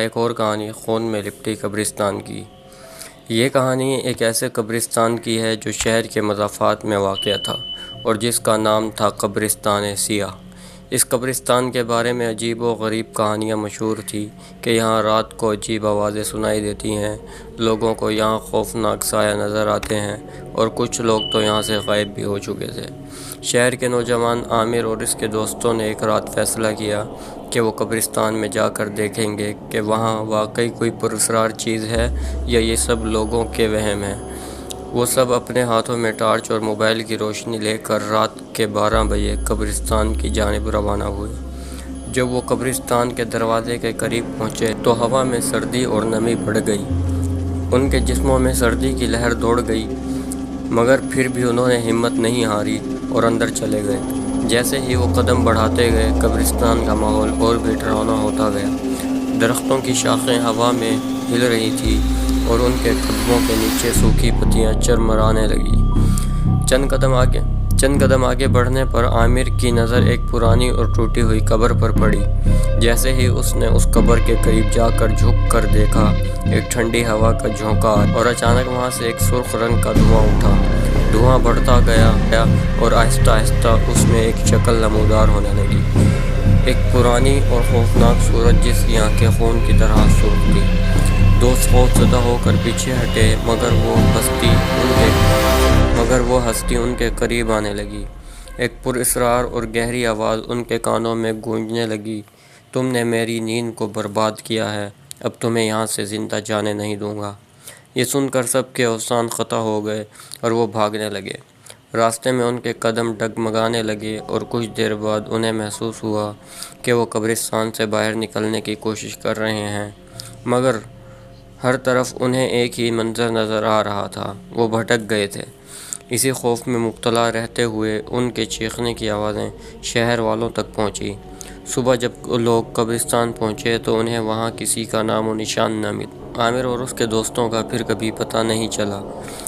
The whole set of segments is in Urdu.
ایک اور کہانی خون میں لپٹی قبرستان کی۔ یہ کہانی ایک ایسے قبرستان کی ہے جو شہر کے مضافات میں واقع تھا اور جس کا نام تھا قبرستان سیاہ۔ اس قبرستان کے بارے میں عجیب و غریب کہانیاں مشہور تھیں کہ یہاں رات کو عجیب آوازیں سنائی دیتی ہیں، لوگوں کو یہاں خوفناک سایہ نظر آتے ہیں اور کچھ لوگ تو یہاں سے غائب بھی ہو چکے تھے۔ شہر کے نوجوان عامر اور اس کے دوستوں نے ایک رات فیصلہ کیا کہ وہ قبرستان میں جا کر دیکھیں گے کہ وہاں واقعی کوئی پراسرار چیز ہے یا یہ سب لوگوں کے وہم ہیں۔ وہ سب اپنے ہاتھوں میں ٹارچ اور موبائل کی روشنی لے کر رات کے 12 بجے قبرستان کی جانب روانہ ہوئے۔ جب وہ قبرستان کے دروازے کے قریب پہنچے تو ہوا میں سردی اور نمی بڑھ گئی۔ ان کے جسموں میں سردی کی لہر دوڑ گئی، مگر پھر بھی انہوں نے ہمت نہیں ہاری اور اندر چلے گئے۔ جیسے ہی وہ قدم بڑھاتے گئے، قبرستان کا ماحول اور بھی ڈراؤنا ہوتا گیا۔ درختوں کی شاخیں ہوا میں ہل رہی تھیں اور ان کے قدموں کے نیچے سوکھی پتیاں چرمرانے لگیں۔ چند قدم آگے بڑھنے پر عامر کی نظر ایک پرانی اور ٹوٹی ہوئی قبر پر پڑی۔ جیسے ہی اس نے اس قبر کے قریب جا کر جھک کر دیکھا، ایک ٹھنڈی ہوا کا جھونکا اور اچانک وہاں سے ایک سرخ رنگ کا دھواں اٹھا۔ دھواں بڑھتا گیا اور آہستہ آہستہ اس میں ایک شکل نمودار ہونے لگی، ایک پرانی اور خوفناک صورت جس کی آنکھیں خون کی طرح سرخ تھیں۔ دوست خوف زدہ ہو کر پیچھے ہٹے، مگر وہ ہستی ان کے قریب آنے لگی۔ ایک پراسرار اور گہری آواز ان کے کانوں میں گونجنے لگی، تم نے میری نیند کو برباد کیا ہے، اب تمہیں یہاں سے زندہ جانے نہیں دوں گا۔ یہ سن کر سب کے ہوشان قطع ہو گئے اور وہ بھاگنے لگے۔ راستے میں ان کے قدم ڈگمگانے لگے اور کچھ دیر بعد انہیں محسوس ہوا کہ وہ قبرستان سے باہر نکلنے کی کوشش کر رہے ہیں، مگر ہر طرف انہیں ایک ہی منظر نظر آ رہا تھا، وہ بھٹک گئے تھے۔ اسی خوف میں مبتلا رہتے ہوئے ان کے چیخنے کی آوازیں شہر والوں تک پہنچی۔ صبح جب لوگ قبرستان پہنچے تو انہیں وہاں کسی کا نام و نشان نہ ملا۔ عامر اور اس کے دوستوں کا پھر کبھی پتہ نہیں چلا۔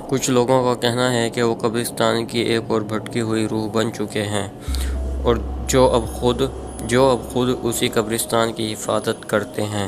کچھ لوگوں کا کہنا ہے کہ وہ قبرستان کی ایک اور بھٹکی ہوئی روح بن چکے ہیں اور جو اب خود اسی قبرستان کی حفاظت کرتے ہیں۔